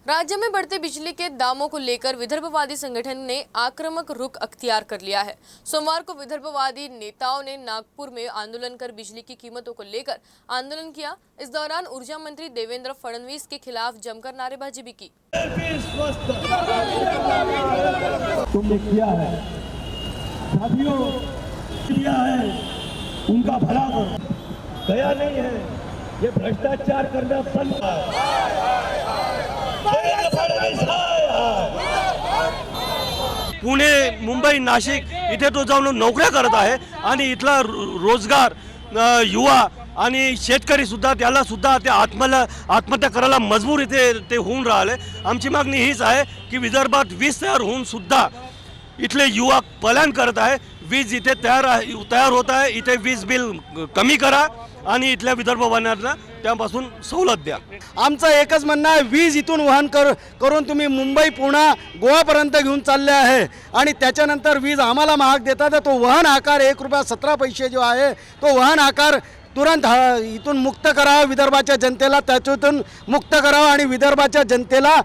राज्य में बढ़ते बिजली के दामों को लेकर विदर्भवादी संगठन ने आक्रामक रुख अख्तियार कर लिया है। सोमवार को विदर्भवादी नेताओं ने नागपुर में आंदोलन कर बिजली की कीमतों को लेकर आंदोलन किया। इस दौरान ऊर्जा मंत्री देवेंद्र फडणवीस के खिलाफ जमकर नारेबाजी भी की। तुमने किया है, साथियों किया है, उनका भला करो। गया नहीं है, ये भ्रष्टाचार करना बंद पुणे, मुंबई, नाशिक इथे तो जाऊन नोकऱ्या करत आहे आणि इथला रोजगार युवा आणि शेतकरी सुद्धा त्याला सुद्धा ते आत्महत्या करायला मजबूर इथे ते होऊन राहिले। आमची मागणी हीच आहे की विदर्भात वीज तयार होऊन सुद्धा इथले युवा पलायन करत आहे। वीज इथे तयार होत आहे, इथे वीज बिल कमी करा आणि इथल्या विदर्भवासियांना त्यापासून सवलत द्या। आमचं एकच म्हणणं आहे, वीज इथून वहन करून तुम्ही मुंबई, पुणे, गोवापर्यंत घेऊन चालले आहे आणि त्याच्यानंतर वीज आम्हाला महाग देतात। तो वहन आकार 1 रुपया 17 पैसे जो आहे तो वहन आकार तुरंत इथून मुक्त करावा, विदर्भाच्या जनतेला त्याच्यातून मुक्त करावा आणि विदर्भाच्या जनतेला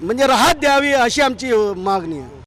म्हणजे राहत द्यावी अशी आमची मागणी आहे।